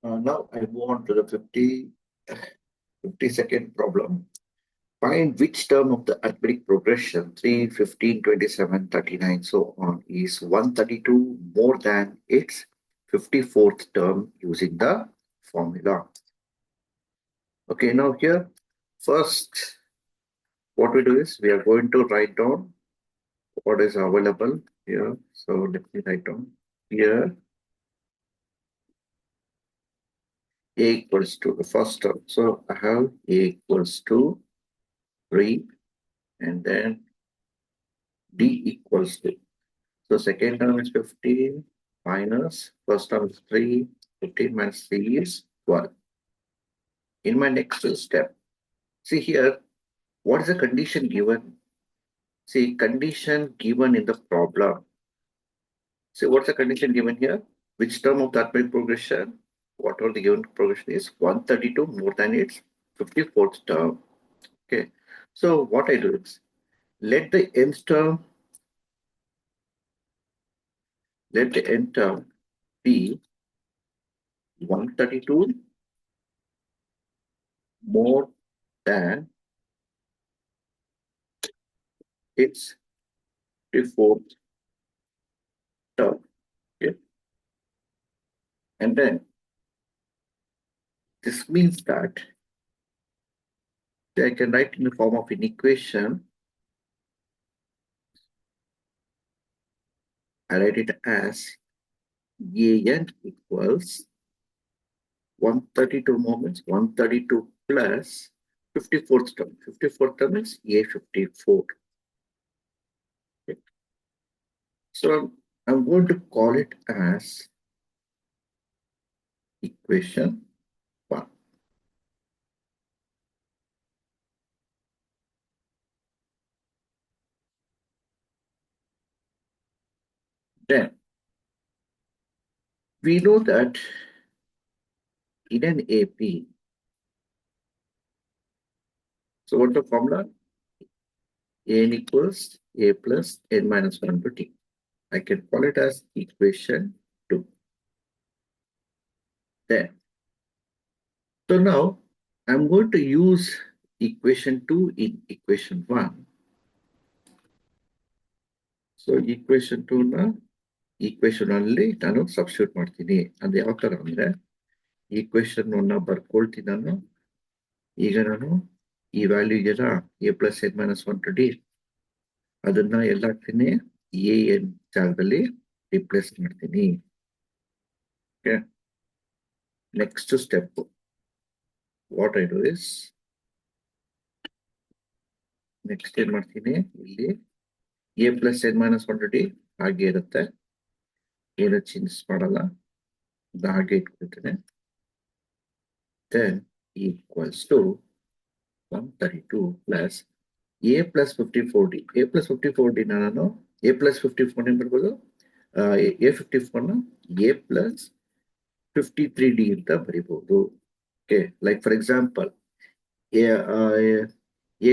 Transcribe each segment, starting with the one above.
Now I move on to the 50-second problem. Find which term of the arithmetic progression 3, 15, 27, 39, so on is 132 more than its 54th term using the formula. Okay, now here, first, what we do is we are going to write down what is available here. So let me write down here a equals to the first term. So I have a equals to 3 and then d equals to. So second term is 15 minus first term is 3. 15 minus 3 is 12. In my next step, see here, what is the condition given? See, condition given in the problem. See, what's the condition given here? Which term of the arithmetic progression? Whatever the given progression is, 132 more than its 54th term. Okay. So what I do is, let the nth term be 132 more than its 54th term. Okay. And then this means that I can write in the form of an equation. I write it as an equals 132 moments, 132 plus 54th term. 54th term is A54. Okay. So I'm going to call it as equation 1. Then we know that in an AP, so what's the formula? An equals A plus n minus 1 to t. I can call it as equation 2. There. So now I'm going to use equation 2 in equation 1. So equation 2 na equation ಅಲ್ಲಿ ನಾನು substitute ಮಾಡ್ತೀನಿ. ಅದು ಯಾವ ತರ ಅಂದ್ರೆ equation ಅನ್ನ ಬರ್ಕೊಳ್ತೀನಿ ನಾನು. ಈಗ ನಾನು ಈ ವ್ಯಾಲ್ಯೂ ಇದೆಯಲ್ಲ A plus N minus 1 to D ಅದನ್ನ ಎಲ್ಲ ಹಾಕ್ತೀನಿ ಎ ಎನ್ ಜಾಗದಲ್ಲಿ ರಿಪ್ಲೇಸ್ ಮಾಡ್ತೀನಿ. Okay, next step what I do is next ಏನ್ ಮಾಡ್ತೀನಿ, ಇಲ್ಲಿ A plus N minus 1 to D ಹಾಗೆ ಇರುತ್ತೆ, ಏನು ಚೇಂಜಸ್ ಮಾಡಲ್ಲ, ಅದು ಹಾಗೆ ಇಟ್ಕೊಳ್ತೀನಿ. Then equals to 132 plus a plus 54d. a plus 54d ನಾನು a plus 54 ಏನ್ ಬರ್ಬೋದು, a54 ನ a plus 53d ಅಂತ ಬರಿಬಹುದು. Okay, like for example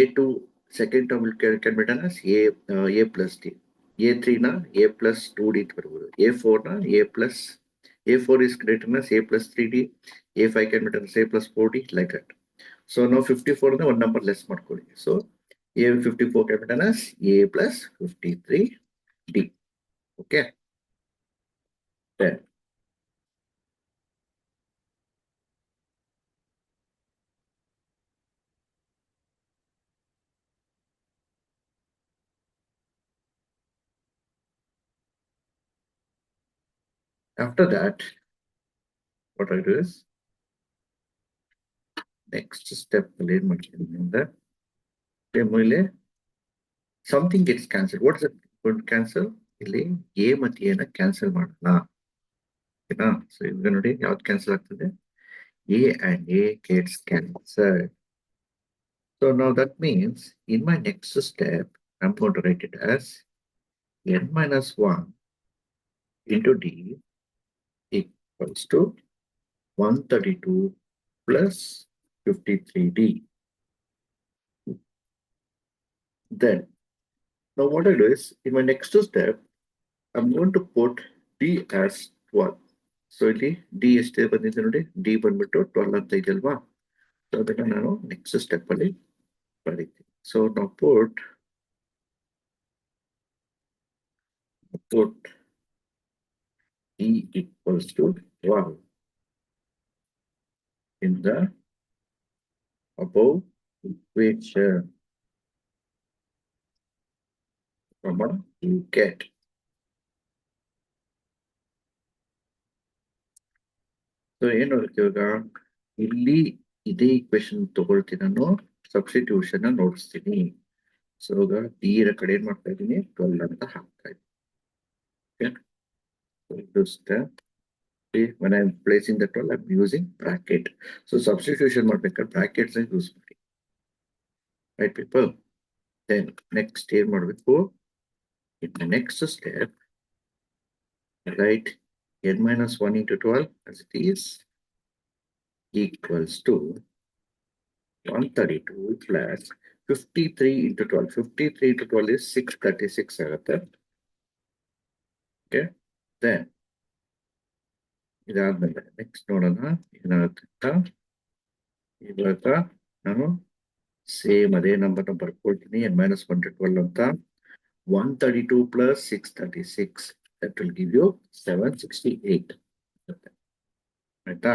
a2 second term can return as a plus d. a3 ನ a plus 2d ಅಂತ ಬರ್ಬೋದು. a4 ನ a4 is written as a plus 3d. a5 can be written as a plus 4d, like that. So now 54 is one number less ಮಾಡ್ಕೊಳ್ಳಿ. So a54 can be written as a plus 53d. Okay. Then after that, what I do is next step ಏನ್ ಮಾಡ್ತೀನಿ ಅಂದ್ರೆ something gets cancelled. What is it going to cancel? ಇಲ್ಲಿ a ಮತ್ತು a ನ cancel ಮಾಡೋಣ. ಓಕೆನಾ? So ಈಗ ನೋಡಿ ಯಾವ್ದು ಕ್ಯಾನ್ಸಲ್ ಆಗ್ತದೆ, a and a gets cancelled. So now that means in my next step, I'm going to write it as n minus 1 into d equals to 132 plus 53d. Then, now what I do is, in my next step, I'm going to put d as 12. So ಇಲ್ಲಿ D ಎಷ್ಟೇ ಬಂದಿದೆ ನೋಡಿ, D ಬಂದ್ಬಿಟ್ಟು 12 ಅಂತ ಇದೆಯಲ್ವಾ. So ಅದನ್ನ ನಾನು next step ಅಲ್ಲಿ ಬರೀತೀನಿ. ಸೊ ನಾವು put E equals to 12 in the above equation. You get. So ಏನು ಇವಾಗ ಇಲ್ಲಿ ಇದೇ ಈಕ್ವೇಶನ್ ತಗೊಳ್ತೀನಿ, ನಾನು ಸಬ್ಸ್ಟಿಟ್ಯೂಷನ್ ನೋಡಿಸ್ತೀನಿ. ಸೊ ಇವಾಗ ಡಿ ರ ಕಡೆ ಏನ್ ಮಾಡ್ತಾ ಇದ್ದೀನಿ, 12 ಅಂತ ಹಾಕ್ತಾ ಇದ್ದೀನಿ. When I'm placing the 12, I'm using bracket. So substitution ಮಾಡ್ಬೇಕಾದ್ರೆ brackets use ಮಾಡಿ. Right, people? Then next ಏನ್ ಮಾಡಬೇಕು, in the next step, write n minus 1 into 12 as it is equals to 132 plus 53 into 12. 53 into 12 is 636 ಆಗುತ್ತೆ. Okay, then ಇದಾದ್ಮೇಲೆ next ನೋಡೋಣ ಏನಾಗುತ್ತೆ. ಇವಾಗ ನಾನು ಸೇಮ್ ಅದೇ ನಂಬರ್ನ ಬರ್ಕೊಳ್ತೀನಿ, n minus 1 to 12 ಅಂತ. 132 plus 636, that will give you 768. ಆಯ್ತಾ?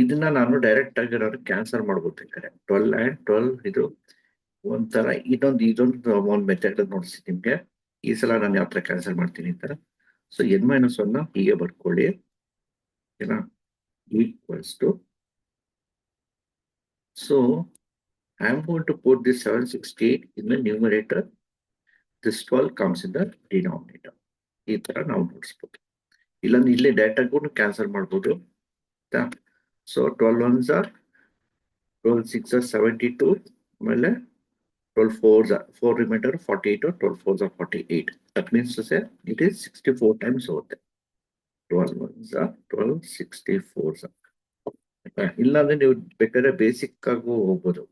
ಇದನ್ನ ನಾನು ಡೈರೆಕ್ಟ್ ಆಗಿ ನಾನು ಕ್ಯಾನ್ಸಲ್ ಮಾಡ್ಬೋಬೇಕಾರೆ 12 and 12 ಇದು ಒಂಥರ ಇದೊಂದು ಒಂದು ಮೆಥಡ್ ನೋಡಿಸ್ತೀನಿ ನಿಮ್ಗೆ. ಈ ಸಲ ನಾನು ಯಾವ ತರ ಕ್ಯಾನ್ಸಲ್ ಮಾಡ್ತೀನಿ ಅಂತ. ಸೊ n minus 1 ಹೀಗೆ ಬರ್ಕೊಳ್ಳಿ, ಓಕೆನಾ, equals to. So I am going to put this 768 in the numerator. This 12 comes in the denominator. ಈ ತರ ನಾವು ನೋಡಿಸ್ಬೋದು. ಇಲ್ಲಾಂದ್ರೆ ಇಲ್ಲೇ ಡೈರೆಕ್ಟ್ ಆಗಿ ಕ್ಯಾನ್ಸಲ್ ಮಾಡ್ಬೋದು. ಸೊ 12 ones are 12 6 are 72, ಆಮೇಲೆ 12 4s are 4 remainder 48, or 12 4s are 48. That means to say it is 64 times ಹೋಗುತ್ತೆ. 12 ones are 12 64s are. ಇಲ್ಲಾಂದ್ರೆ ನೀವು ಬೇಕಾದ್ರೆ ಬೇಸಿಕ್ ಆಗೂ ಹೋಗ್ಬೋದು.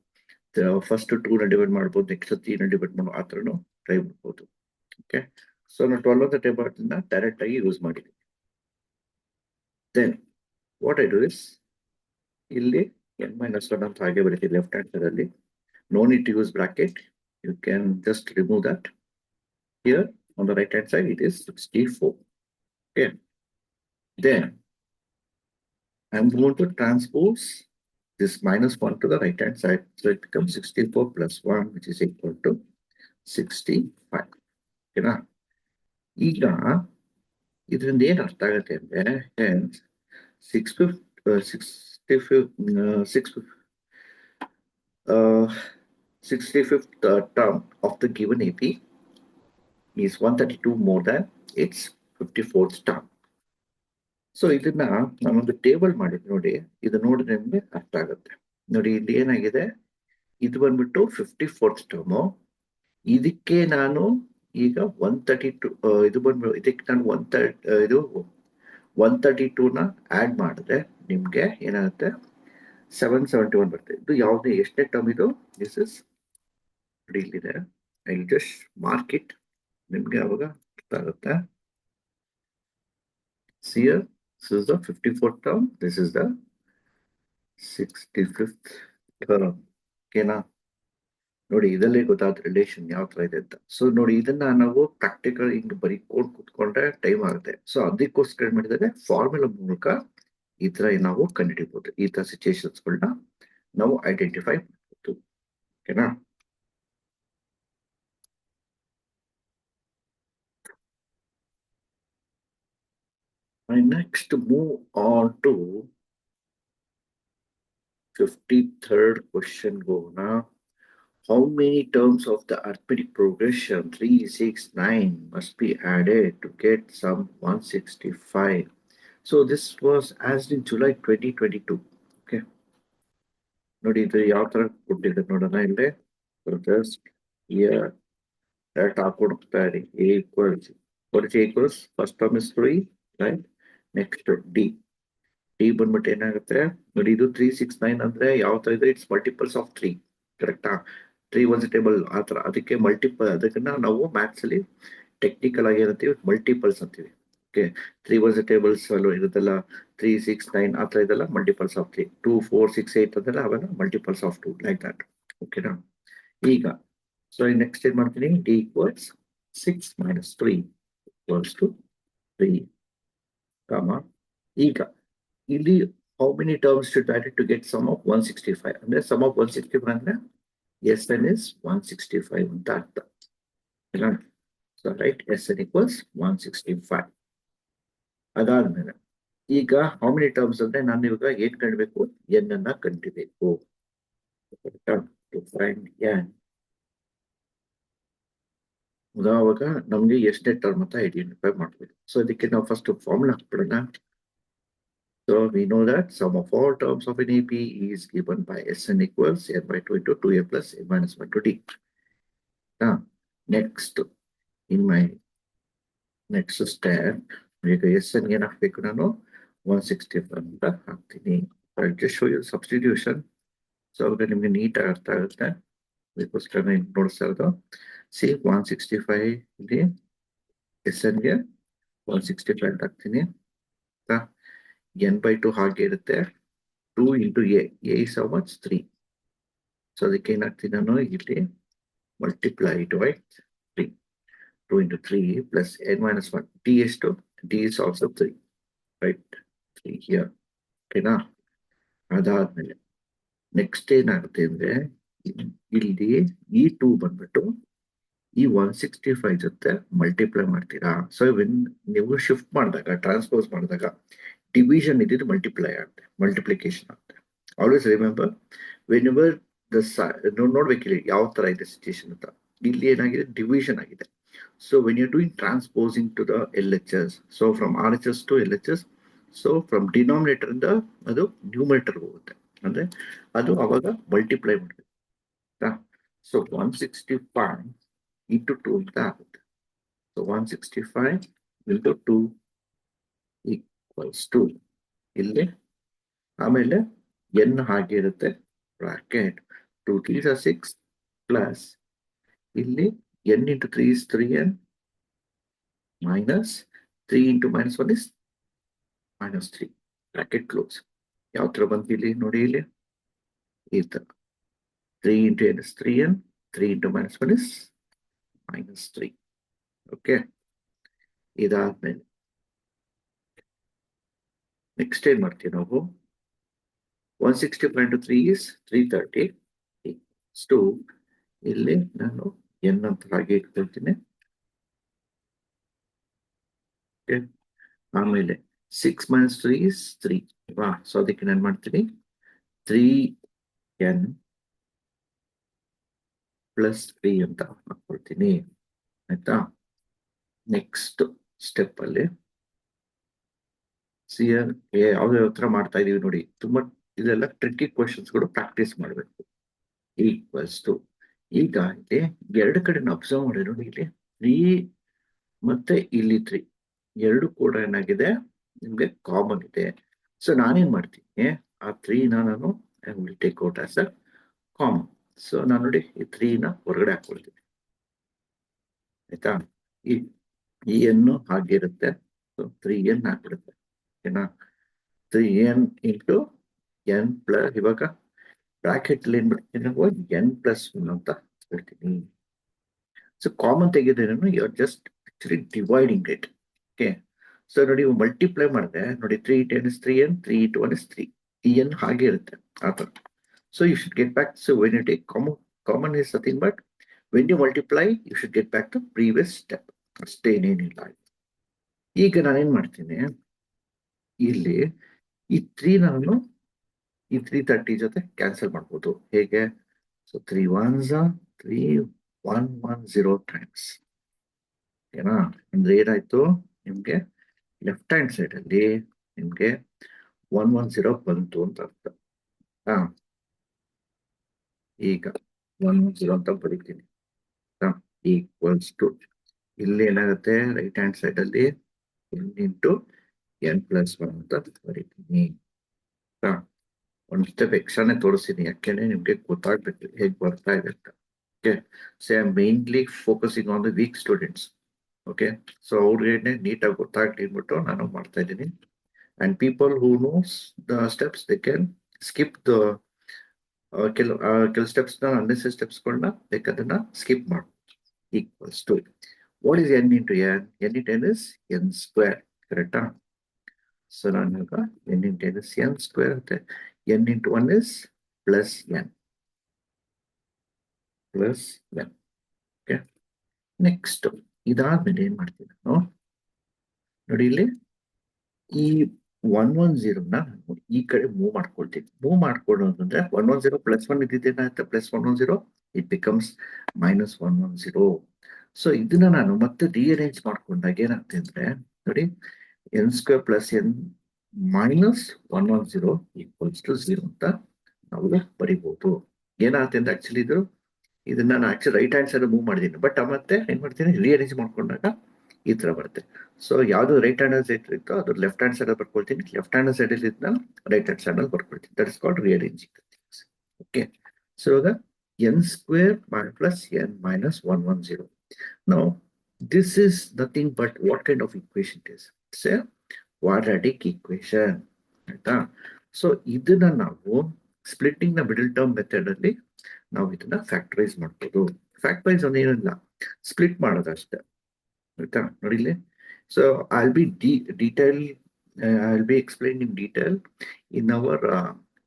ಫಸ್ಟ್ 2 ನ ಡಿವೈಡ್ ಮಾಡ್ಬೋದು, ನೆಕ್ಸ್ಟ್ 3 ನ ಡಿವೈಡ್ ಮಾಡೋ ಆ ಥರನೂ ಟ್ರೈ ಮಾಡ್ಬೋದು. ಓಕೆ, ಸೊ ನಾನು 12 ಅಂತ ಟೈಪ್ ಮಾಡೋದನ್ನ ಡೈರೆಕ್ಟ್ ಆಗಿ ಯೂಸ್ ಮಾಡಿದ್ದೀನಿ. Then what I do is, ಇಲ್ಲಿ n minus 1 ಅಂತ ಹಾಗೆ ಬರೀತೀನಿ ಲೆಫ್ಟ್ ಹ್ಯಾಂಡ್ ಸೈಡ್ ಅಲ್ಲಿ. No need to use bracket. You can just remove that. Here on the right hand side it is 64. Okay. Then I'm going to transpose this minus 1 to the right hand side. So it becomes 64 plus 1, which is equal to 65. Okay, na? ಈಗ ಇದರಿಂದ ಏನು ಅರ್ಥ ಆಗುತ್ತೆ ಅಂದ್ರೆ, hence 65th term of the given AP is 132 more than its 54th term. So ಇದನ್ನ ನಾನೊಂದು table ಮಾಡಿದ್ ನೋಡಿ, ಇದು ನೋಡಿದ್ರೆ ನಿಮ್ಗೆ ಅರ್ಥ ಆಗುತ್ತೆ. ನೋಡಿ ಇಲ್ಲಿ ಏನಾಗಿದೆ, ಇದು ಬಂದ್ಬಿಟ್ಟು 54th ಟರ್ಮು. ಇದಕ್ಕೆ ನಾನು ಈಗ 132 ಇದು ಬಂದ್ಬಿಟ್ಟು ಇದಕ್ಕೆ ನಾನು 132ನ ಆಡ್ ಮಾಡಿದ್ರೆ ನಿಮ್ಗೆ ಏನಾಗುತ್ತೆ, 771 ಬರ್ತದೆ. ಇದು ಯಾವುದೇ ಎಷ್ಟನೇ ಟರ್ಮ್ ಇದು, ದಿಸ್ ಇಸ್ ಇಲ್ಲಿದೆ. ಐ ಜಸ್ಟ್ ಮಾರ್ಕ್ ಇಟ್, ನಿಮ್ಗೆ ಅವಾಗ ಅರ್ಥ ಆಗುತ್ತೆ. Here, this is the 54th term, this is the 65th term. ಓಕೆನಾ, ನೋಡಿ ಇದರಲ್ಲಿ ಗೊತ್ತಾದ ರಿಲೇಷನ್ ಯಾವ ತರ ಇದೆ ಅಂತ. ಸೊ ನೋಡಿ ಇದನ್ನ ನಾವು ಪ್ರಾಕ್ಟಿಕಲ್ ಹಿಂಗ್ ಬರೀಕೊಂಡು ಕುತ್ಕೊಂಡ್ರೆ ಟೈಮ್ ಆಗುತ್ತೆ. ಸೊ ಅದಕ್ಕೋಸ್ಕರ ಏನ್ ಮಾಡಿದರೆ, ಫಾರ್ಮುಲಾ ಮೂಲಕ ಈ ತರ ನಾವು ಕಂಡುಹಿಡಿಬಹುದು. ಈ ತರ ಸಿಚುಯೇಷನ್ಸ್ಗಳನ್ನ ನಾವು ಐಡೆಂಟಿಫೈ ಮಾಡಬಹುದು. ಓಕೆನಾ, I next move on to 53rd question. Go now. How many terms of the arithmetic progression 3, 6, 9 must be added to get sum 165? So this was asked in July 2022. Okay. ನೋಡಿ ಇದು ಯಾವ ತರ ಕೊಟ್ಟಿದೆ ನೋಡೋಣ ಇಲ್ಲಿ. So just here that ಹಾಕೊಡ್ತಾ ಇರಿ. A equals, what is A equals? First term is 3, right? Next D. D ಬಂದ್ಬಿಟ್ಟು ಏನಾಗುತ್ತೆ ನೋಡಿ, ಇದು 3, 6, 9 ಅಂದ್ರೆ ಯಾವ ತರ ಇದೆ, ಇಟ್ಸ್ ಮಲ್ಟಿಪಲ್ಸ್ ಆಫ್ 3. ಕರೆಕ್ಟಾ? 3 1 ಟೇಬಲ್ ಆ ತರ, ಅದಕ್ಕೆ ಮಲ್ಟಿಪಲ್, ಅದಕ್ಕೆ ನಾವು ಮ್ಯಾಥ್ಸ್ ಅಲ್ಲಿ ಟೆಕ್ನಿಕಲ್ ಆಗಿ ಏನಂತೀವಿ, ಮಲ್ಟಿಪಲ್ಸ್ ಅಂತೀವಿ. ಓಕೆ 3 was the tables ಅಲ್ಲೂ ಇರುತ್ತಲ್ಲ 3 6 9 ಆ ಥರ ಇದೆಲ್ಲ ಮಲ್ಟಿಪಲ್ಸ್ ಆಫ್ 3 2 4 6 8 ಅದೆಲ್ಲ ಅವೆಲ್ಲ ಮಲ್ಟಿಪಲ್ಸ್ ಆಫ್ 2 ಲೈಕ್ ದಟ್ ಓಕೆನಾ ಈಗ ಸೊ ನೆಕ್ಸ್ಟ್ ಏನ್ ಮಾಡ್ತೀನಿ d equals 6 minus 3 equals to 3 comma ಈಗ ಇಲ್ಲಿ how many terms should be added to get sum of 165 ಅಂದ್ರೆ sum of 165 ಅಂದ್ರೆ Sn is 165 ಅಂತ ಅರ್ಥ ಸೊ ರೈಟ್ Sn equals 165 ಅದಾದ್ಮೇಲೆ ಈಗ ಹೌ ಮೆನಿ ಟರ್ಮ್ಸ್ ಅಂದ್ರೆ ನಾನು ಇವಾಗ ಏನ್ ಕಂಡ್ಬೇಕು ಎನ್ ಅನ್ನ ಕಂಡಿಬೇಕು ಅವಾಗ ನಮ್ಗೆ ಎಷ್ಟನೇ ಟರ್ಮ್ ಅಂತ ಐಡೆಂಟಿಫೈ ಮಾಡ್ಬೇಕು ಸೊ ಅದಕ್ಕೆ ನಾವು ಫಸ್ಟ್ ಫಾರ್ಮುಲಾ ಹಾಕ್ಬಿಡೋಣ so we know that sum of all terms of n A P is given by Sn equals n by 2 into 2a plus n minus 1 to d next in my next step ಈಗ Sn ಏನ್ ಹಾಕ್ಬೇಕು ನಾನು 165 ಅಂತ ಹಾಕ್ತೀನಿ just show you substitution so ಅವಾಗ ನಿಮ್ಗೆ ನೀಟಾಗಿ ಅರ್ಥ ಆಗುತ್ತೆ ಅದಕ್ಕೋಸ್ಕರ ನೋಡಿಸ್ತಾ ಇರೋದು ಸಿ 165 ಇಲ್ಲಿ Snಗೆ 165 ಅಂತ ಹಾಕ್ತೀನಿ n by 2 ಹಾಗೆ ಇರುತ್ತೆ 2 into a is how much 3 so ಅದಕ್ಕೆ ಏನಾಗ್ತೀನಿ ನಾನು ಇಲ್ಲಿ multiply it by 3 2 into 3 plus n minus 1 d ಎಷ್ಟು d is also 3 right 3 here ಓಕೆನಾ ಅದಾದ್ಮೇಲೆ ನೆಕ್ಸ್ಟ್ ಏನಾಗುತ್ತೆ ಅಂದ್ರೆ ಇಲ್ಲಿ ಈ 2 ಬಂದ್ಬಿಟ್ಟು ಈ 165 ಜೊತೆ ಮಲ್ಟಿಪ್ಲೈ ಮಾಡ್ತೀರಾ ಸೊ ವೆನ್ ನೀವು ಶಿಫ್ಟ್ ಮಾಡಿದಾಗ ಟ್ರಾನ್ಸ್ಪೋಸ್ ಮಾಡಿದಾಗ ಡಿವಿಷನ್ ಇದ್ದಿದ್ದು ಮಲ್ಟಿಪ್ಲೈ ಆಗುತ್ತೆ ಮಲ್ಟಿಪ್ಲಿಕೇಶನ್ ಆಗುತ್ತೆ ಆಲ್ವೇಸ್ ರಿಮೆಂಬರ್ ವೆನ್ ಎವರ್ ನೋಡ್ಬೇಕಿಲ್ಲ ಯಾವ ತರ ಇದೆ ಸಿಚುಯೇಷನ್ ಅಂತ ಇಲ್ಲಿ ಏನಾಗಿದೆ ಡಿವಿಷನ್ ಆಗಿದೆ so when you doing transposing to the LHS so from RHS to LHS so from denominator ಇಂದ ಅದು ನ್ಯೂಮಿನೇಟರ್ ಹೋಗುತ್ತೆ ಅಂದ್ರೆ ಅದು ಅವಾಗ ಮಲ್ಟಿಪ್ಲೈ ಮಾಡಬೇಕು ಸೊ 165 into 2 ಅಂತ ಆಗುತ್ತೆ ಸೊ 165 into 2 equals to ಇಲ್ಲಿ ಆಮೇಲೆ n ಹಾಗೆ ಇರುತ್ತೆ ಬ್ರಾಕೆಟ್ 2 3s are 6 ಪ್ಲಸ್ ಇಲ್ಲಿ n into 3 is 3n minus 3 into minus 1 is minus 3 bracket close ಯಾವ ತರ ಬಂತು ಇಲ್ಲಿ ನೋಡಿ ಇಲ್ಲಿ ಈ ತರ 3 into n is 3n 3 into minus 1 is minus 3 okay ಇದಾದ್ಮೇಲೆ ನೆಕ್ಸ್ಟ್ ಏನ್ ಮಾಡ್ತೀವಿ ನಾವು 165 into 3 is 330 ಟು ಇಲ್ಲಿ ನಾನು n ಅಂತ ಹಾಗೆ ಇಟ್ಕೊಳ್ತೀನಿ ಆಮೇಲೆ 6 minus 3 is 3 ಸೊ ಅದಕ್ಕೆ ನಾನು ಮಾಡ್ತೀನಿ 3n plus 3 ಅಂತ ಹಾಕೊಳ್ತೀನಿ ಆಯ್ತಾ ನೆಕ್ಸ್ಟ್ ಸ್ಟೆಪ್ ಅಲ್ಲಿ ಯಾವ್ದು ಯಾವ ತರ ಮಾಡ್ತಾ ಇದೀವಿ ನೋಡಿ ತುಂಬಾ ಇದೆಲ್ಲ ಟ್ರಿಕ್ಕಿ ಕ್ವಶನ್ಸ್ಗಳು ಪ್ರಾಕ್ಟೀಸ್ ಮಾಡಬೇಕು ಈಕ್ವಲ್ಸ್ ಟು ಈಗ ಇಲ್ಲಿ ಎರಡು ಕಡೆ ಅಬ್ಸರ್ವ್ ಮಾಡಿ ನೋಡಿ ಇಲ್ಲಿ 3 ಮತ್ತೆ ಇಲ್ಲಿ 3 ಎರಡು ಕೂಡ ಏನಾಗಿದೆ ನಿಮ್ಗೆ ಕಾಮನ್ ಇದೆ ಸೊ ನಾನೇನ್ ಮಾಡ್ತೀನಿ ಆ 3ನ ನಾನು will take out as a common so ನಾನು ನೋಡಿ ಈ 3ನ ಹೊರಗಡೆ ಹಾಕೊಳ್ತೀನಿ ಆಯ್ತಾ ಈ ಎನ್ನು ಹಾಗೆ ಇರುತ್ತೆ ಸೊ 3n ಹಾಕ್ಬಿಡುತ್ತೆ ಓಕೆನಾ 3n ಇಂಟು n ಪ್ಲಸ್ ಇವಾಗ ಬ್ರಾಕೆಟ್ ಅಲ್ಲಿ ಏನ್ ಬಿಡ್ತೀನಿ ನಾವು n ಪ್ಲಸ್ 1 ಅಂತ ಹೇಳ್ತೀನಿ ಸೊ ಕಾಮನ್ ತೆಗೆದ್ರೆ you are just actually dividing it okay so ನೋಡಿ ಮಲ್ಟಿಪ್ಲೈ ಮಾಡಿದ್ರೆ ನೋಡಿ 3 into n is 3n 3 into 1 is 3 ಈ n ಹಾಗೆ ಇರುತ್ತೆ ಆ ತರ so you should get back so when you take common is nothing but when you multiply you should get back to previous step ಅಷ್ಟೇ ಏನೇನಿಲ್ಲ ಈಗ ನಾನೇನ್ ಮಾಡ್ತೀನಿ ಇಲ್ಲಿ ಈ 3 ನಾನು ಈ 330 ಜೊತೆ ಕ್ಯಾನ್ಸಲ್ ಮಾಡ್ಬೋದು ಹೇಗೆ ಸೊ 3 1s 3 110 ಟೈಮ್ಸ್ ಓಕೆನಾ ಅಂದ್ರೆ ಏನಾಯ್ತು ನಿಮ್ಗೆ ಲೆಫ್ಟ್ ಹ್ಯಾಂಡ್ ಸೈಡ್ ಅಲ್ಲಿ ನಿಮ್ಗೆ 110 ಬಂತು ಅಂತ ಅರ್ಥ ಈಗ 110 ಅಂತ ಬರೀತೀನಿ ಈಕ್ವಲ್ಸ್ ಟು ಇಲ್ಲಿ ಏನಾಗುತ್ತೆ ರೈಟ್ ಹ್ಯಾಂಡ್ ಸೈಡ್ ಅಲ್ಲಿ n ಇಂಟು n ಪ್ಲಸ್ 1 ಅಂತ ಬರೀತೀನಿ ಒಂದು ಸ್ಟೆಪ್ ಎಕ್ಸ್ಟ್ರಾನೇ ತೋರಿಸ್ತೀನಿ ಯಾಕೆಂದ್ರೆ ನಿಮ್ಗೆ ಗೊತ್ತಾಗ್ಬೇಕು ಹೇಗೆ ಬರ್ತಾ ಇದೆ ಅಂತ okay so I am mainly focusing on the weak students okay, so ಅವ್ರಿಗೆ ನೀಟಾಗಿ ಗೊತ್ತಾಗ್ಲಿ ಅಂದ್ಬಿಟ್ಟು ನಾನು ಮಾಡ್ತಾ ಇದ್ದೀನಿ. And people who knows the steps they can skip the ಕೆಲವು ಸ್ಟೆಪ್ಸ್ನ ಅನ್ನೆಸರಿ ಸ್ಟೆಪ್ಸ್ಗಳನ್ನ ಬೇಕಾದನ್ನ ಸ್ಕಿಪ್ ಮಾಡಿ. Equals to what is n into n? N into n is n square, ಕರೆಕ್ಟಾ? ಸೊ ನಾನೀಗ n into n is n square ಅಂತೆ. N into one is plus n plus N. Okay, next ಇದಾದ್ಮೇಲೆ ಏನ್ ಮಾಡ್ತೀನಿ ನಾನು ನೋಡಿ, ಇಲ್ಲಿ ಈ 110 ನಾನು ಈ ಕಡೆ ಮೂವ್ ಮಾಡ್ಕೊಳ್ತೀನಿ. ಮೂವ್ ಮಾಡ್ಕೊಳ್ಳೋದಂದ್ರೆ 110 ಪ್ಲಸ್ 1 ಇದ್ದಿದ್ದೇನಾಗುತ್ತೆ, plus 110 it becomes minus 110. So ಇದನ್ನ ನಾನು ಮತ್ತೆ ರಿಅರೇಂಜ್ ಮಾಡ್ಕೊಂಡಾಗ ಏನಾಗ್ತದೆ ಅಂದ್ರೆ ನೋಡಿ, n square plus N minus 110 equals to 0 ಅಂತ ನಾವು ಬರಿಬಹುದು. ಏನಾಗುತ್ತೆ ಅಂದ್ರೆ ಆಕ್ಚುಲಿ ಇದನ್ನ ನಾನು actually right hand side move ಮಾಡಿದ್ದೀನಿ, ಬಟ್ ಮತ್ತೆ ಏನ್ ಮಾಡ್ತೀನಿ, ರಿಅರೇಂಜ್ ಮಾಡ್ಕೊಂಡಾಗ ಈ ತರ ಬರುತ್ತೆ. ಸೊ ಯಾವ್ದು ರೈಟ್ ಹ್ಯಾಂಡ್ ಸೈಡ್ ಇತ್ತು ಅದು ಲೆಫ್ಟ್ ಹ್ಯಾಂಡ್ ಸೈಡ್ ಬರ್ಕೊಳ್ತೀನಿ, ಲೆಫ್ಟ್ ಹ್ಯಾಂಡ್ ಸೈಡ್ ಇದ್ನ ರೈಟ್ ಹ್ಯಾಂಡ್ ಸೈಡ್ ಅಲ್ಲಿ ಬರ್ಕೊಳ್ತೀನಿ. That is called rearranging. Okay, so ಇವಾಗ n square plus N minus 110. Now this is nothing but what kind of equation it is? It's a quadratic equation, ಆಯ್ತಾ? So ಇದನ್ನ ನಾವು splitting ನ middle term method ಅಲ್ಲಿ ನಾವು ಇದನ್ನ factorise ಮಾಡ್ಬೋದು. Factorise ಅಂದ್ರೆ ಏನಿಲ್ಲ, ಸ್ಪ್ಲಿಟ್ ಮಾಡೋದಷ್ಟೇ, ಆಯ್ತಾ? ನೋಡಿ ಇಲ್ಲಿ. So I will be detail I will be explained in detail in our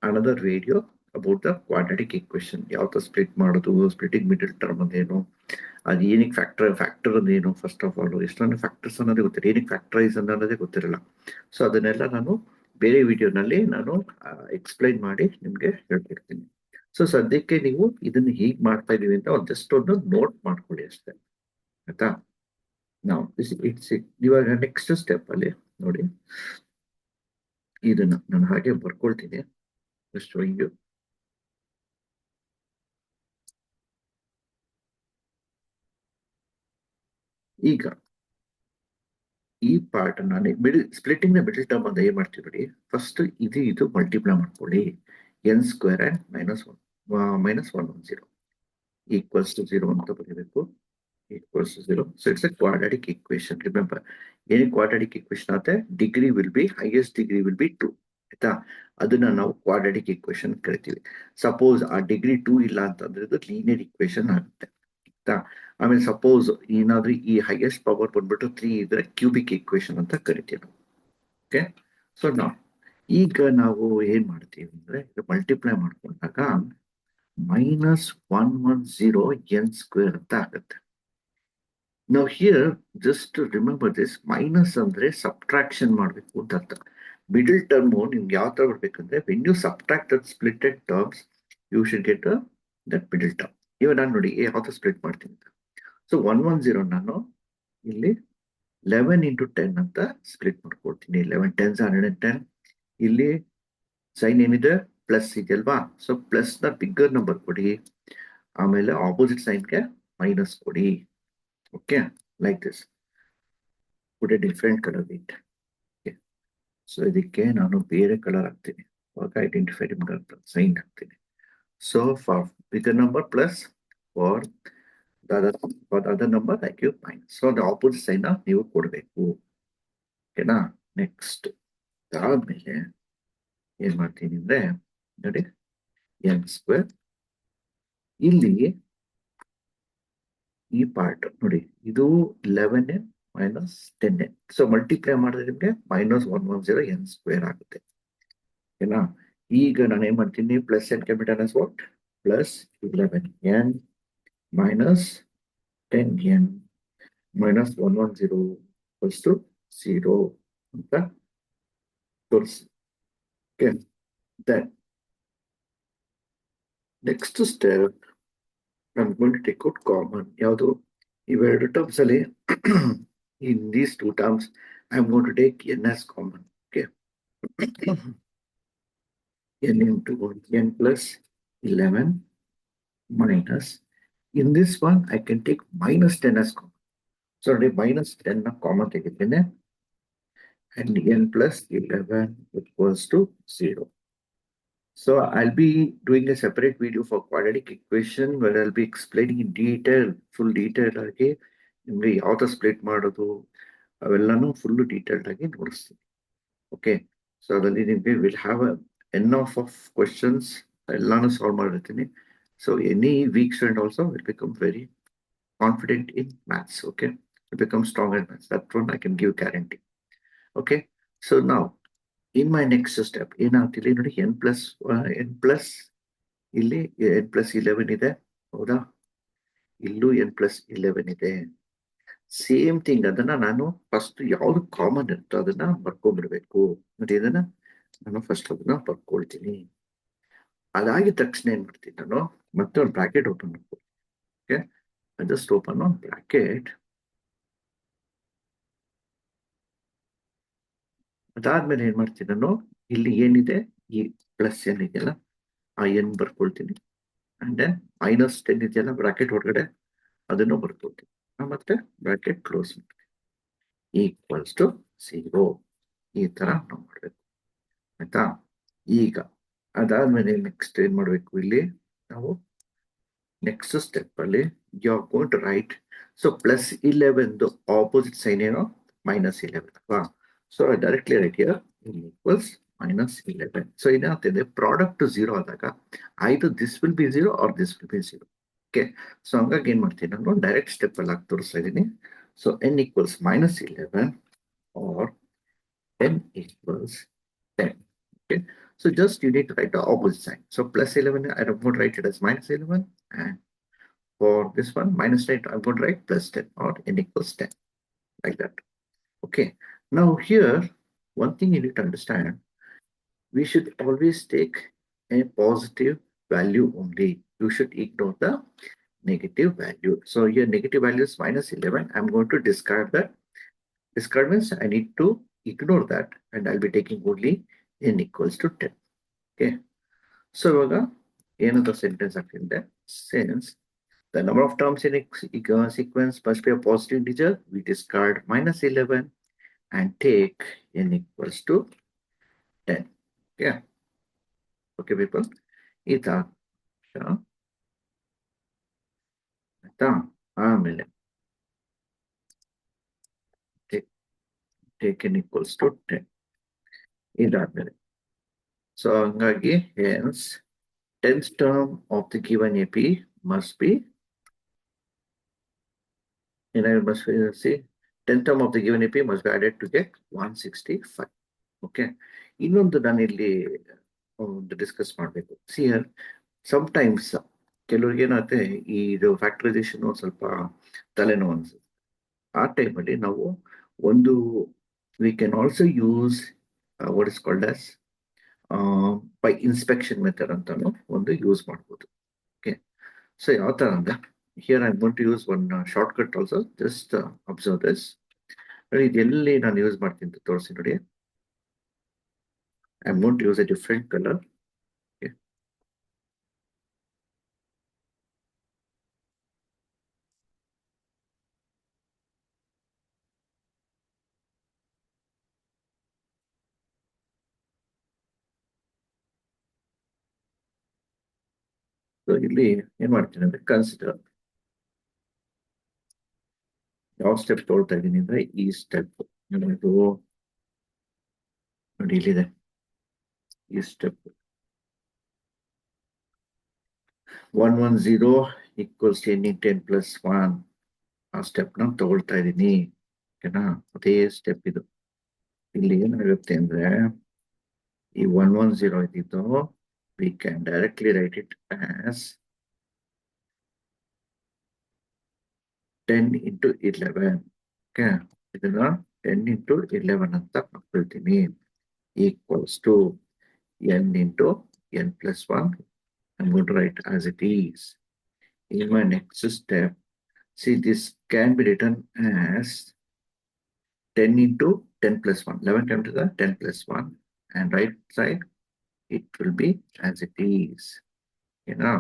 another video about the quadratic equation. ಯಾವ ತರ ಸ್ಪ್ಲಿಟ್ ಮಾಡೋದು, ಸ್ಪ್ಲಿಟಿಂಗ್ ಮಿಡಲ್ ಟರ್ಮ್ ಅಂದೇನು, ಅದು ಏನಕ್ಕೆ ಫ್ಯಾಕ್ಟರ್ ಅಂದೇನು, ಫಸ್ಟ್ ಆಫ್ ಆಲ್ ಎಷ್ಟೊಂದು ಫ್ಯಾಕ್ಟರ್ಸ್ ಅನ್ನೋದೇ ಗೊತ್ತಿಲ್ಲ, ಏನಕ್ಕೆ ಫ್ಯಾಕ್ಟರೈಸ್ ಅನ್ನೋದೇ ಗೊತ್ತಿರಲ್ಲ. ಸೊ ಅದನ್ನೆಲ್ಲ ನಾನು ಬೇರೆ ವಿಡಿಯೋನಲ್ಲಿ ನಾನು ಎಕ್ಸ್ಪ್ಲೈನ್ ಮಾಡಿ ನಿಮ್ಗೆ ಹೇಳ್ತಿರ್ತೀನಿ. ಸೊ ಸದ್ಯಕ್ಕೆ ನೀವು ಇದನ್ನ ಹೀಗೆ ಮಾಡ್ತಾ ಇದೀವಿ ಅಂತ ಜಸ್ಟ್ ಒಂದು ನೋಟ್ ಮಾಡ್ಕೊಳ್ಳಿ ಅಷ್ಟೇ, ಆಯ್ತಾ? ನಾವು ಇಟ್ಸ್ ಇವಾಗ ನೆಕ್ಸ್ಟ್ ಸ್ಟೆಪ್ ಅಲ್ಲಿ ನೋಡಿ, ಇದನ್ನ ನಾನು ಹಾಗೆ ಬರ್ಕೊಳ್ತೀನಿ. ಈಗ ಈ ಪಾರ್ಟ್ ನಾನು ಸ್ಪ್ಲಿಟಿಂಗ್ ನ ಮಿಡಲ್ ಟರ್ಮ್ ಅಂತ ಏನ್ ಮಾಡ್ತೀವಿ ನೋಡಿ, ಫಸ್ಟ್ ಇದು ಮಲ್ಟಿಪ್ಲೈ ಮಾಡ್ಕೊಳ್ಳಿ. N square and minus 110 equals to 0 ಅಂತ ಬರೀಬೇಕು. equals to 0. So it's a quadratic equation. Remember, any quadratic equation ಆಗುತ್ತೆ, degree will be highest degree will be 2, ಆಯ್ತಾ? ಅದನ್ನ ನಾವು ಕ್ವಾಡ್ರಾಟಿಕ್ ಇಕ್ವೇಶನ್ ಕರಿತೀವಿ. ಸಪೋಸ್ ಆ ಡಿಗ್ರಿ 2 ಇಲ್ಲ ಅಂತಂದ್ರೆ ಇದು ಲೀನಿಯರ್ ಇಕ್ವೇಶನ್ ಆಗುತ್ತೆ, ಆಯ್ತಾ? ಆಮೇಲೆ ಸಪೋಸ್ ಏನಾದ್ರೂ ಈ ಹೈಯೆಸ್ಟ್ ಪವರ್ ಬಂದ್ಬಿಟ್ಟು 3 ಇದ್ರೆ ಕ್ಯೂಬಿಕ್ ಇಕ್ವೇಶನ್ ಅಂತ ಕರಿತೀವಿ ನಾವು. ಓಕೆ, ಸೊ ಈಗ ನಾವು ಏನ್ ಮಾಡ್ತೀವಿ ಅಂದ್ರೆ ಮಲ್ಟಿಪ್ಲೈ ಮಾಡ್ಕೊಂಡಾಗ ಮೈನಸ್ 110 ಎನ್ ಸ್ಕ್ವೇರ್ ಅಂತ ಆಗುತ್ತೆ. Now here, just to remember this, minus ಅಂದ್ರೆ ಸಬ್ಟ್ರಾಕ್ಷನ್ ಮಾಡಬೇಕು ಅಂತ ಅರ್ಥ. ಮಿಡಲ್ ಟರ್ಮ್ ನಿಮ್ಗೆ ಯಾವ ತರ ಬರ್ಬೇಕಂದ್ರೆ, when you subtract that splitted terms you should get that middle term. ಇವಾಗ ನಾನು ನೋಡಿ ಯಾವ ತರ ಸ್ಪ್ಲಿಟ್ ಮಾಡ್ತೀನಿ ಅಂತ. ಸೊ 110 ನಾನು ಇಲ್ಲಿ 11 into 10 ಅಂತ ಸ್ಪ್ಲಿಟ್ ಮಾಡ್ಕೊಳ್ತೀನಿ. 11 10s 110. ಇಲ್ಲಿ ಸೈನ್ ಏನಿದೆ, ಪ್ಲಸ್ ಇದೆಯಲ್ವಾ? ಸೊ ಪ್ಲಸ್ ನ ಬಿಗ್ಗರ್ ನಂಬರ್ ಕೊಡಿ, ಆಮೇಲೆ ಆಪೋಸಿಟ್ ಸೈನ್ಗೆ ಮೈನಸ್ ಕೊಡಿ. Okay, like this. put a different color with. Okay. So ಇದಕ್ಕೆ ನಾನು ಬೇರೆ ಕಲರ್ ಹಾಕ್ತೀನಿ, ಅವಾಗ ಐಡೆಂಟಿಫೈ ಸೈನ್ ಹಾಕ್ತೀನಿ. So for bigger number plus, for other number I give minus. So ಅದು ಆಪೋಸಿಟ್ ಸೈನ್ ನೀವು ಕೊಡಬೇಕು, ಓಕೆನಾ? ನೆಕ್ಸ್ಟ್ ಅದಾದ್ಮೇಲೆ ಏನ್ ಮಾಡ್ತೀನಿ ಅಂದ್ರೆ ನೋಡಿ, ಎನ್ ಸ್ಕ್ವೇರ್ ಇಲ್ಲಿ ಈ ಪಾರ್ಟ್ ನೋಡಿ, ಇದು 11 ಮೈನಸ್ 10. ಸೊ ಮಲ್ಟಿಪ್ಲೈ ಮಾಡಿದ್ರೆ ನಿಮಗೆ ಮೈನಸ್ 110 ಎನ್ ಸ್ಕ್ವೇರ್ ಆಗುತ್ತೆ, ಓಕೆನಾ? ಈಗ ನಾನು ಏನ್ ಮಾಡ್ತೀನಿ, plus N capital S what, plus 11 N minus 10 N minus 110 equals to 0 ಅಂತ ತೋರಿಸಿ. Okay, then next step I'm going to take out common. ಯಾವುದು ಇವೆರಡು ಟರ್ಮ್ಸ್ ಅಲ್ಲಿ in these two terms I'm going to take n as common. Okay, n into n plus 11 minus, in this one I can take minus 10 as common. So minus 10 na common ತೆಗಿತೀನಿ, and n plus 11 equals to 0. So I'll be doing a separate video for quadratic equation where I'll be explaining in detail, full detail. Okay, ನಿಮ್ಗೆ ಯಾವ್ದು split ಮಾಡೋದು ಅವೆಲ್ಲಾನು full detailed ಆಗಿ ನೋಡಿಸ್ತೀನಿ. Okay, so ಅದರಲ್ಲಿ ನಿಮಗೆ will have N of questions ಎಲ್ಲಾನು solve ಮಾಡಿರ್ತೀನಿ. So any weak student also will become very confident in maths. Okay, become strong in maths. That one I can give guarantee. Okay, so ನಾವು in my next step ಏನಾಗ್ತಿಲ್ಲ ನೋಡಿ, N plus ಇಲ್ಲಿ n+11 ಇದೆ, ಹೌದಾ? ಇಲ್ಲೂ n+11 ಇದೆ. Same thing ಅದನ್ನ ನಾನು first ಯಾವ್ದು ಕಾಮನ್ ಇರುತ್ತೋ ಅದನ್ನ ಬರ್ಕೊಂಡ್ಬಿಡ್ಬೇಕು. ಮತ್ತೆ ಇದನ್ನ ನಾನು ಫಸ್ಟ್ ಅದನ್ನ ಬರ್ಕೊಳ್ತೀನಿ. ಅದಾಗಿದ ತಕ್ಷಣ ಏನ್ ಮಾಡ್ತೀನಿ ನಾನು, ಮತ್ತೆ ಒಂದು ಬ್ರಾಕೆಟ್ ಓಪನ್ ಮಾಡ್ತೀನಿ. Okay, just open on bracket. ಅದಾದ್ಮೇಲೆ ಏನ್ ಮಾಡ್ತೀನಿ ನಾನು, ಇಲ್ಲಿ ಏನಿದೆ ಈ ಪ್ಲಸ್ ಎನ್ ಇದೆಯಲ್ಲ ಆ ಎನ್ ಬರ್ಕೊಳ್ತೀನಿ. ಅಂಡ್ ದೆನ್ -10 ಇದೆಯಲ್ಲ ಬ್ರಾಕೆಟ್ ಹೊರಗಡೆ, ಅದನ್ನು ಬರ್ಕೊಳ್ತೀನಿ. ಮತ್ತೆ ಬ್ರಾಕೆಟ್ ಕ್ಲೋಸ್ ಮಾಡ್ತೀನಿ. Equals to 0. ಈ ತರ ನಾವು ಮಾಡ್ಬೇಕು, ಆಯ್ತಾ? ಈಗ ಅದಾದ್ಮೇಲೆ ನೆಕ್ಸ್ಟ್ ಏನ್ ಮಾಡ್ಬೇಕು, ಇಲ್ಲಿ ನಾವು ನೆಕ್ಸ್ಟ್ ಸ್ಟೆಪ್ ಅಲ್ಲಿ you are going to write. So +11 opposite sign ಏನೋ -11 ಅಲ್ವಾ? So directly write here equals -11. So ಏನಾಗ್ತಿದೆ, ಪ್ರಾಡಕ್ಟ್ 0 ಆದಾಗ either this will be 0 or this will be 0. Okay, so ಹಂಗಾಗಿ ಏನ್ ಮಾಡ್ತೀನಿ ನಾನು, ಡೈರೆಕ್ಟ್ ಸ್ಟೆಪ್ ಅಲ್ಲಿ ಹಾಕಿ ತೋರಿಸ್ತಾ ಇದ್ದೀನಿ. So n equals -11 or n equals 10. Okay, so just you need to write the opposite sign. So +11, I'm going to write it as -11, and for this one -10, I'm going to write +10 or n equals 10, like that. Okay, now here one thing you need to understand, we should always take a positive value only. You should ignore the negative value. So here negative value is -11. I'm going to discard that. Discard means I need to ignore that, and I'll be taking only n equals to 10. Okay, so ಇವಾಗ ಏನಂತ sentence ಹಾಕಿದೆ, since the number of terms in a sequence must be a positive integer, we discard -11 and take n equals to 10. Okay, okay people, ಆಯ್ತಾ? ಆಮೇಲೆ take n equals to 10 ಇದಾದ್ಮೇಲೆ, so ಹಂಗಾಗಿ hence 10th term of the given AP must be, must see 10th term of the given AP must be added to get 165. Okay, ಇನ್ನೊಂದು ನಾನು ಇಲ್ಲಿ ಒಂದು discuss ಮಾಡಬೇಕು. See here, sometimes ಕೆಲವ್ರಿಗೆ ಏನಾಗುತ್ತೆ, ಇದು ಫ್ಯಾಕ್ಟರೈಸೇಷನ್ ಒಂದು ಸ್ವಲ್ಪ ತಲೆನೋವು ಅನ್ಸುತ್ತೆ. ಆ ಟೈಮಲ್ಲಿ ನಾವು ಒಂದು we can also use what is called as by inspection method ಅಂತಾನು ಒಂದು ಯೂಸ್ ಮಾಡ್ಬೋದು. ಓಕೆ, ಸೊ ಯಾವ ತರ ಅಂದ್ರೆ, here I going to use one shortcut also. Just observe this. ಇದೆಲ್ಲಿ ನಾನು ಯೂಸ್ ಮಾಡ್ತೀನಿ ಅಂತ ತೋರಿಸಿ ನೋಡಿ. I am going to use a different colour. So ಇಲ್ಲಿ ಏನ್ ಮಾಡ್ತೀನಿ ಅಂದ್ರೆ, ಕನ್ಸಿಡರ್ ಯಾವ ಸ್ಟೆಪ್ ತಗೊಳ್ತಾ ಇದ್ದೀನಿ ಅಂದ್ರೆ, ಈ ಸ್ಟೆಪ್ ಇದು ನೋಡಿ, ಇಲ್ಲಿದೆ ಈ step 110 equals to n into n plus 1. ಆ ಸ್ಟೆಪ್ ನ ತಗೊಳ್ತಾ ಇದ್ದೀನಿ. ಓಕೆನಾ? ಅದೇ ಸ್ಟೆಪ್ ಇದು. ಇಲ್ಲಿ ಏನಾಗುತ್ತೆ ಅಂದ್ರೆ, ಈ 110 ಇದ್ದಿದ್ದು we can directly write it as 10 into 11. Okay, ಇದನ್ನ 10 into 11 ಅಂತ ಹಾಕ್ಕೊಳ್ತೀನಿ. Equals to n into n plus 1. I'm going to write as it is. In my next step, see, this can be written as 10 into 10 plus 1. 11 times to the 10 plus 1. And right side, it will be as it is. You know.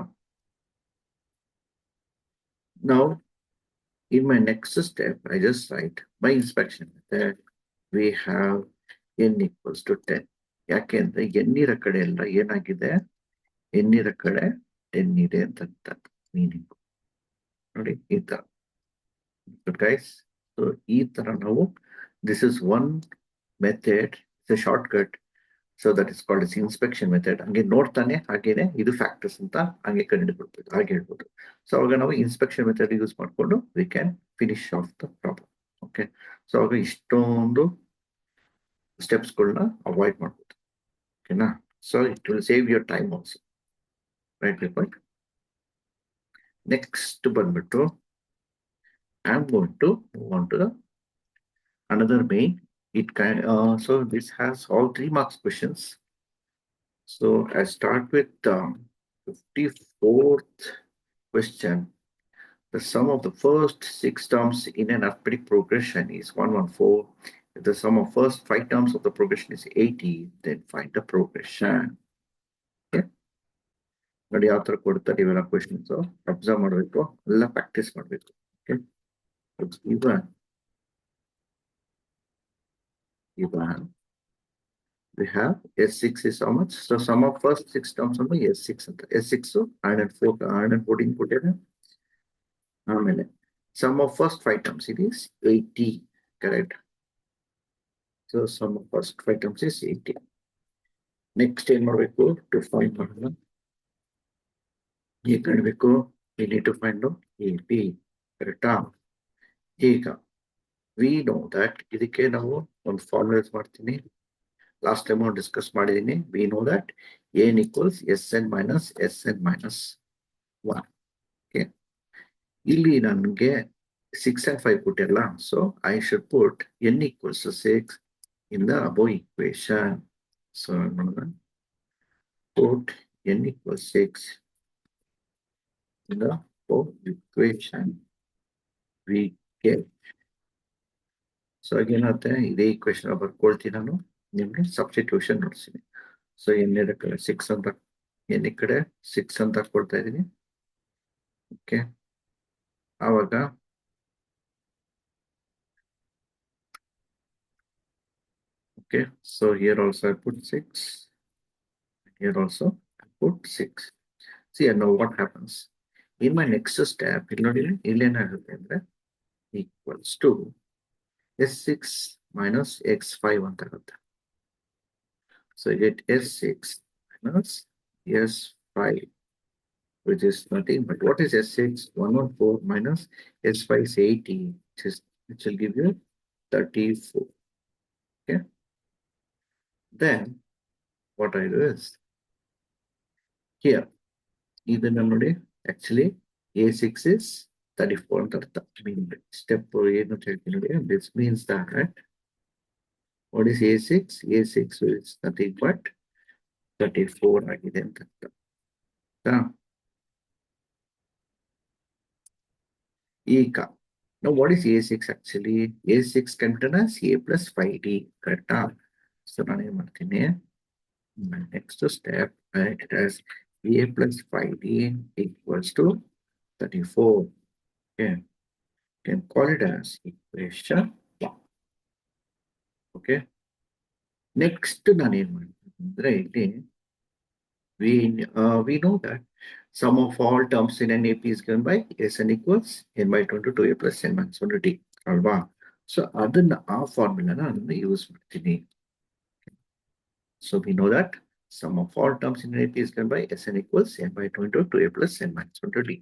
Now, in my next step, I just write by inspection that we have n equals to 10. ಯಾಕೆಂದ್ರೆ ಎನ್ನಿರ ಕಡೆ ಎಲ್ಲ ಏನಾಗಿದೆ, ಎನ್ನಿರ ಕಡೆ 10 ಇದೆ ಅಂತ meaning ನೋಡಿ. ಈ ತರ Good guys. So ಈ ತರ ನಾವು this is one method, it's a shortcut. So that is called as inspection method. ಹಂಗೆ ನೋಡ್ತಾನೆ ಹಾಗೇನೆ ಇದು ಫ್ಯಾಕ್ಟರ್ಸ್ ಅಂತ ಹಂಗೆ ಕಂಡುಹಿಡಿದ್ಬಿಡ್ಬೋದು ಹಾಗೆ ಹೇಳ್ಬೋದು. ಸೊ ಅವಾಗ ನಾವು ಇನ್ಸ್ಪೆಕ್ಷನ್ ಮೆಥಡ್ ಯೂಸ್ ಮಾಡಿಕೊಂಡು we can finish off the problem. Okay, so ಅವಾಗ ಇಷ್ಟೊಂದು ಸ್ಟೆಪ್ಸ್ಗಳನ್ನ ಅವಾಯ್ಡ್ ಮಾಡ್ಬೋದು. ಓಕೆನಾ? So it will save your time also, right people. Next ಬಂದ್ಬಿಟ್ಟು I am going to move on to the another main. It can so this has all 3 marks questions. So I start with 54th question. The sum of the first 6 terms in an arithmetic progression is 114. If the sum of first 5 terms of the progression is 80, then find the progression. Okay. ನೋಡಿ ಯಾವ ತರ ಕೊಡ್ತಾರೆ ಇವೆಲ್ಲ questions observe ಮಾಡಬೇಕು, ಎಲ್ಲ practice ಮಾಡಬೇಕು. Okay, even we have S6 is how much? So sum of first 6 terms on S6 ಅಂತ. S6 114 ಕೊಟ್ಟಿದೆ. ಆಮೇಲೆ sum of first 5 terms it is 80, correct? So sum of first 5 terms is 80. Next ಏನ್ ಮಾಡಬೇಕು? To find ಮಾಡೋಣ. ಈಗ ಮಾಡಬೇಕು, we need to find out AP, correct? ಈಗ we know that ಇದಕ್ಕೆ ನಾವು ಒಂದು ಫಾರ್ಮುಲಾಸ್ ಮಾಡ್ತೀನಿ. ಲಾಸ್ಟ್ ಟೈಮ್ ಡಿಸ್ಕಸ್ ಮಾಡಿದೀನಿ. we know that n equals Sn minus Sn minus 1. Okay, ಇಲ್ಲಿ ನನಗೆ 6 and 5 ಕೊಟ್ಟಿರಲ್ಲ, so I should put n equals to 6 in the above equation. So I'm gonna put n equals 6 in the above equation we get. So again ಇದೇ equation ಬರ್ಕೊಳ್ತೀನಿ ನಾನು, ನಿಮ್ಗೆ substitution ನೋಡ್ತೀನಿ. So n ಕಡೆ 6 ಅಂತ, n ಕಡೆ 6 ಅಂತ ಕೊಡ್ತಾ ಇದೀನಿ. ಓಕೆ, ಆವಾಗ okay, so here also I put 6, here also I put 6. See, and now what happens in my next step? Equals to S6 minus X5 ಅಂತ ಆಗುತ್ತೆ. So I get S6 minus S5, which is nothing but what is S6? 114 minus S5 is 80, which will give you 34. Okay, then what I do is here, ಇದನ್ನ ನೋಡಿ, actually A6 is 34 ಅಂತ ಅರ್ಥ. Step ಏನು ಅಂತ ಹೇಳ್ತೀನಿ ನೋಡಿ. This means that what is A6? A6 is nothing but 34 ಆಗಿದೆ ಅಂತ ಅರ್ಥ. ಈಗ now what is A6 actually? A6 can be written as A plus 5D, correct? So ನಾನು ಏನು ಮಾಡ್ತೀನಿ, next step I write it as A plus 5D equals to 34. Okay, can call it as equation 1. Okay, next ನಾನು ಏನು ಮಾಡ್ತೀನಿ ಅಂದ್ರೆ ಇಲ್ಲಿ we know that sum of all terms in an AP is given by Sn equals n by 2 to A plus n minus 1 D ಅಲ್ವಾ? So ಅದನ್ನ ಆ ಫಾರ್ಮುಲಾನ ಅದನ್ನ use ಮಾಡ್ತೀನಿ. So we know that sum of all terms in an AP is given by Sn equals n by 2 to A plus n minus 1 D.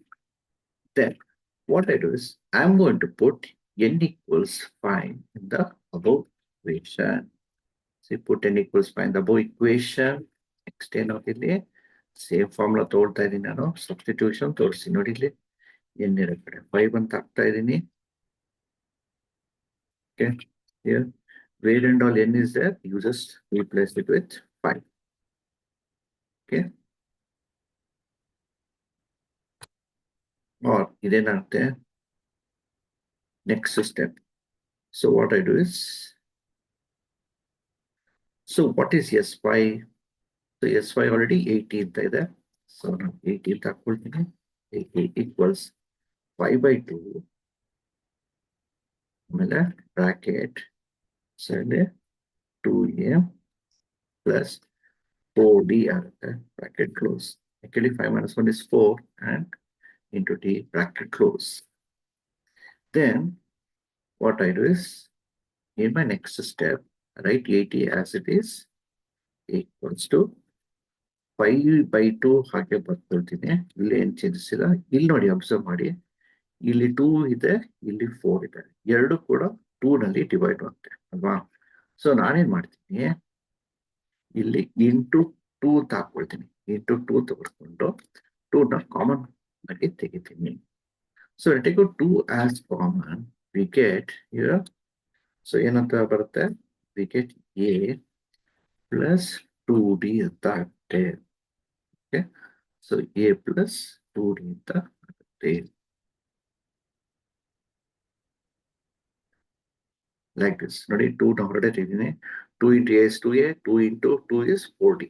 Then what I do is I'm going to put n equals 5 in the above equation. So put n equals 5 in the above equation. Next ಏನಾಗಿರ್ಲಿ, same formula ತೋಳ್ತಾ ಇದೀನಿ ನಾನು, substitution ತೋರಿಸಿ ನೋಡಿ. ಇಲ್ಲಿ n ಇರೋ ಕಡೆ 5 ಅಂತ ಹಾಕ್ತಾ ಇದೀನಿ. Okay, here where and all n is there, you just replace it with 5. Okay, or ಇದೇನಾಗುತ್ತೆ next step. So what I do is, so what is S5? So S5 already 80 ಅಂತ ಇದೆ. So ನಾನು 80 ಅಂತ ಹಾಕ್ಕೊಳ್ತೀನಿ. 80 equals 5 by 2 ಆಮೇಲೆ bracket ಸರಿ 2a plus 4d ಆಗುತ್ತೆ, bracket close. Actually 5 minus 1 is 4 and into d, bracket close. then what I do is, in my next step, write 80 as it is equals to 5/2 ಹಾಗೆ ಬರ್ಕೊಳ್ತೀನಿ. ಇಲ್ಲಿ ಏನ್ changes ಇಲ್ಲ. ಇಲ್ಲಿ ನೋಡಿ, observe ಮಾಡಿ, ಇಲ್ಲಿ 2 ಇದೆ, ಇಲ್ಲಿ 4 ಇದೆ, ಎರಡು ಕೂಡ 2 ನಲ್ಲಿ ಡಿವೈಡ್ ಆಗುತ್ತೆ ಅಲ್ವಾ? ಸೊ ನಾನೇನ್ ಮಾಡ್ತೀನಿ, ಇಲ್ಲಿ ಇಂಟು 2 ಹಾಕೊಳ್ತೀನಿ. ಇಂಟು 2 ತಗೊಳ್ಕೊಂಡು 2 ನ ಕಾಮನ್ ಆಗಿ ತೆಗಿತೀನಿ. So I take 2 as common, we get here, so ಏನಂತ ಬರುತ್ತೆ, we get a plus 2d ಅಂತ ಆಗುತ್ತೆ. Okay, so a plus 2d ಅಂತ ಆಗುತ್ತೆ. Like this. ನೋಡಿ, 2 ನ ಹೊರಗಡೆ ತೆಗೆದಿದ್ದೀನಿ. 2 into a is 2a, 2 into 2 is 4d.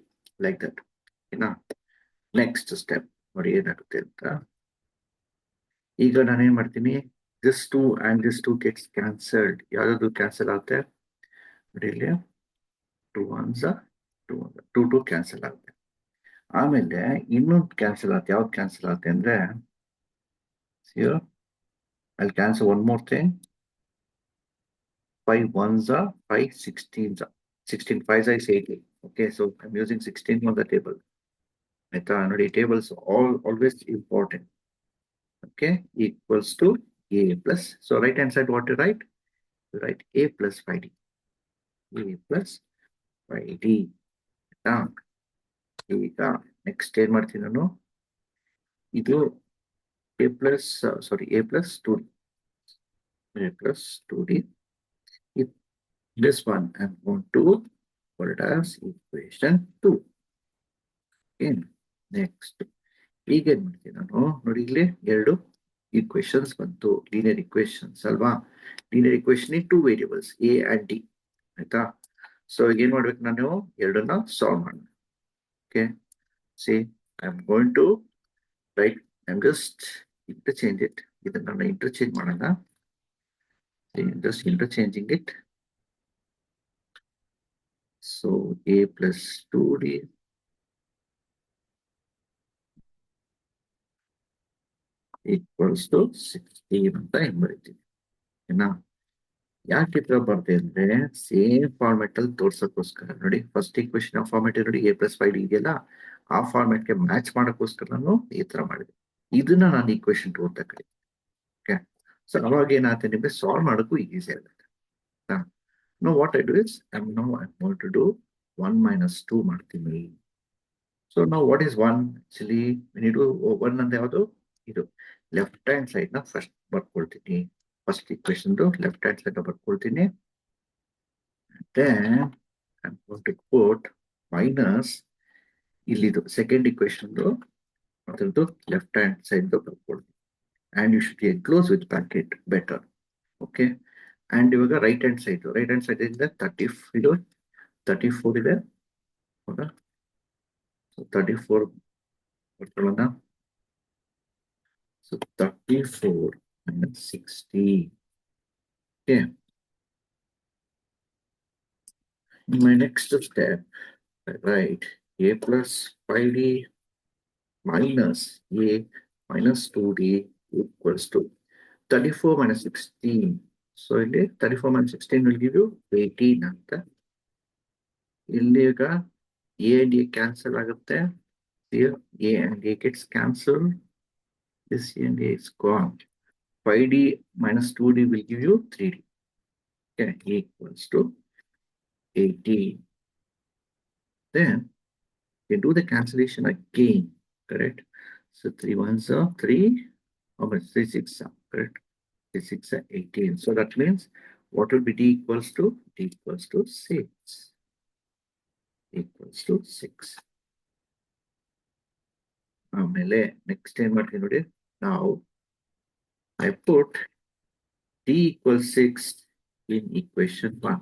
Like that. ಓಕೆನಾ? ನೆಕ್ಸ್ಟ್ ಸ್ಟೆಪ್ ನೋಡಿ ಏನಾಗುತ್ತೆ ಅಂತ. ಈಗ ನಾನೇನ್ ಮಾಡ್ತೀನಿ, this 2 and this 2 gets cancelled. ಯಾವ್ದು ಕ್ಯಾನ್ಸಲ್ ಆಗುತ್ತೆ ನೋಡಿ, ಇಲ್ಲಿ 2 ones 2 ಕ್ಯಾನ್ಸಲ್ ಆಗುತ್ತೆ. ಆಮೇಲೆ ಇನ್ನೊಂದು ಕ್ಯಾನ್ಸಲ್ ಆಗುತ್ತೆ. ಯಾವ್ದು ಕ್ಯಾನ್ಸಲ್ ಆಗುತ್ತೆ ಅಂದ್ರೆ, I'll cancel one more thing. 5 ones 5 16s 16 5s is 80. Okay, so I'm using 16 on the table. ಆಯ್ತಾ? ನೋಡಿ, tables always important. Okay, equals to a plus, so right hand side what you write? You write a plus 5d. a plus 5d. ಈಗ next ಏನ್ ಮಾಡ್ತೀನಿ ನಾನು, ಇದು a plus 2d. a plus 2d. This one I'm going to put it as equation 2. Okay, next ಈಗ ಏನ್ ಮಾಡ್ತೀನಿ ನಾನು, ನೋಡಿ ಇಲ್ಲಿ ಎರಡು ಈಕ್ವೇಶನ್ಸ್ ಬಂತು, ಲೀನಿಯರ್ ಈಕ್ವೇಶನ್ಸ್ ಅಲ್ವಾ? Linear equation in 2 variables a and d. ಆಯ್ತಾ? ಸೊ ಏನ್ ಮಾಡ್ಬೇಕು, ನಾನು ಎರಡನ್ನ ಸಾಲ್ವ್ ಮಾಡೋಣ. Okay, see I am going to write, I am just interchange it. ಇದನ್ನ ನಾನು ಇಂಟರ್ಚೇಂಜ್ ಮಾಡೋಣ. Just interchanging it. So a plus 2d equals to 16 ಅಂತ ಹೆಂಗ್ ಬರೀತೀವಿ. ಓಕೆನಾ? ಯಾಕೆ ಈ ತರ ಬರ್ದೆ ಅಂದ್ರೆ, ಸೇಮ್ ಫಾರ್ಮೆಟ್ ಅಲ್ಲಿ ತೋರ್ಸಕ್ಕೋಸ್ಕರ. ನೋಡಿ, ಫಸ್ಟ್ ಈಕ್ವೇಶನ್ ಫಾರ್ಮೆಟ್ ನೋಡಿ, a plus 5d ಇದೆಯಲ್ಲ, ಆ ಫಾರ್ಮೆಟ್ ಗೆ ಮ್ಯಾಚ್ ಮಾಡಕ್ಕೋಸ್ಕರ ನಾನು ಈ ತರ ಮಾಡಿದೆ. ಇದನ್ನ ನಾನು ಈಕ್ವೇಶನ್ 2 ಅಂತ ಕರೀತೀನಿ. ಓಕೆ, ಸೊ ಅವಾಗ ಏನಾಗುತ್ತೆ, ನಿಮಗೆ ಸಾಲ್ವ್ ಮಾಡೋಕ್ಕೂ ಈಸಿ ಆಗುತ್ತೆ. No what I do is, I want to do 1 minus 2 ಮಾಡ್ತೀನಿ. ಸೊ ನಾವು ವಾಟ್ ಈಸ್ 1 ಆಕ್ಚುಲಿ, ಇದು 1 ಅಂತ ಯಾವುದು, ಇದು ಲೆಫ್ಟ್ ಹ್ಯಾಂಡ್ ಸೈಡ್ ನ ಫಸ್ಟ್ ಬರ್ಕೊಳ್ತೀನಿ. First equation left hand side ಬರ್ಕೊಳ್ತೀನಿ. then I'm going to put minus ಇಲ್ಲಿದು ಸೆಕೆಂಡ್ ಈಕ್ವೇಶನ್ ಅದರದ್ದು ಲೆಫ್ಟ್ ಹ್ಯಾಂಡ್ ಸೈಡ್ ಬರ್ಕೊಳ್ತೀನಿ. and you should close with bracket better. okay, and ಇವಾಗ ರೈಟ್ ಹ್ಯಾಂಡ್ ಸೈಡ್ ಇಂದ 34 ಇದೆ. ಹೌದಾ? ಸೊ 34 ಬರ್ಕೊಳ್ಳೋಣ. So 34 minus 60. okay, in my next step I write a plus 5d minus a minus 2d equals to 34 minus 16. So ಇಲ್ಲಿ 34 minus 16 will give you 18 ಅಂತ. ಇಲ್ಲಿ ಈಗ a and a cancel ಆಗುತ್ತೆ. Here a and a gets cancelled. This a and a is gone. 5d minus 2d will give you 3d. Okay, equals to 18. Then you do the cancellation again, correct? So 3 ones are 3, how much? 3 6 are, correct? 3 6 are 18. So that means what will be d equals to? D equals to 6. Equals to 6. ಆಮೇಲೆ next ಏನ್ ಮಾಡ್ತೀನಿ ನೋಡಿ, ನಾವು I put d equals 6 in equation 1.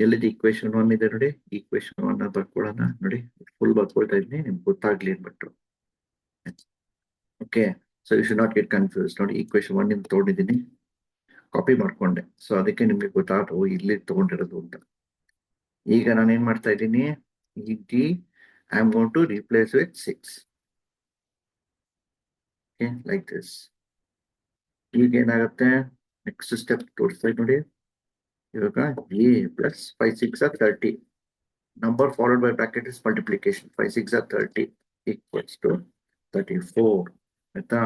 ಎಲ್ಲಿದೆ equation 1 ಇದೆ ನೋಡಿ, equation 1 ಬರ್ಕೊಳ್ಳೋಣ. ನೋಡಿ, full ಬರ್ಕೊಳ್ತಾ ಇದ್ದೀನಿ, ನಿಮ್ಗೆ ಗೊತ್ತಾಗ್ಲಿ ಅಂದ್ಬಿಟ್ಟು. Okay, so you should not get confuse. ನೋಡಿ, equation 1 ಇಂದ ತಗೊಂಡಿದ್ದೀನಿ, ಕಾಪಿ ಮಾಡ್ಕೊಂಡೆ. ಸೊ ಅದಕ್ಕೆ ನಿಮ್ಗೆ ಗೊತ್ತಾಗ್ತು ಇಲ್ಲಿ ತಗೊಂಡಿರೋದು ಅಂತ. ಈಗ ನಾನು ಏನ್ ಮಾಡ್ತಾ ಇದ್ದೀನಿ, ಈ d I am going to replace with 6. Okay, like this. ಈಗ ಏನಾಗುತ್ತೆ, Next step ತೋರಿಸ್ತಾ ನೋಡಿ ಇವಾಗ a plus 5 6 are 30. Number followed by bracket is multiplication. 5 6 are 30 equals to 34. ಆಯ್ತಾ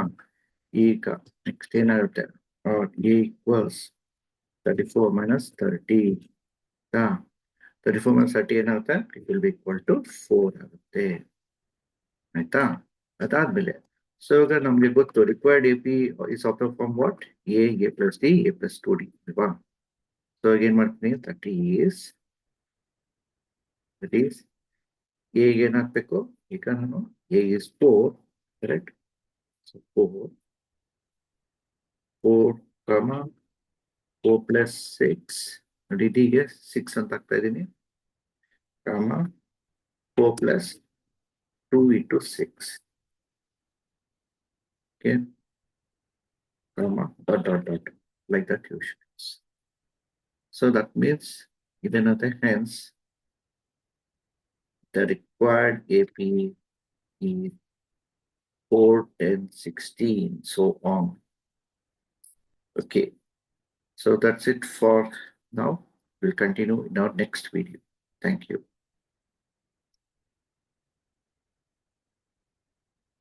ಈಗ ನೆಕ್ಸ್ಟ್ ಏನಾಗುತ್ತೆ a equals 34 minus 30. 34 minus 30 ಏನಾಗುತ್ತೆ it will be equal to 4 ಆಗುತ್ತೆ ಆಯ್ತಾ ಅದಾದ್ಮೇಲೆ ಸೊ ಇವಾಗ ನಮ್ಗೆ ಗೊತ್ತು required A P is of the form what A plus D A plus 2d ಅಲ್ವಾ ಸೊ ಏನ್ ಮಾಡ್ತೀನಿ 30 is that is a ಏನ್ ಹಾಕ್ಬೇಕು ಈಗ ನಾನು a is 4 correct so 4 comma 4 plus 6 ನೋಡಿ d ಗೆ 6 ಅಂತ ಹಾಕ್ತಾ ಇದ್ದೀನಿ comma 4 plus 2 into 6 okay comma dot like that you should. So that means even other hence the required AP is 4, 10, 16, so on. Okay, so that's it for now. We'll continue in our next video. Thank you.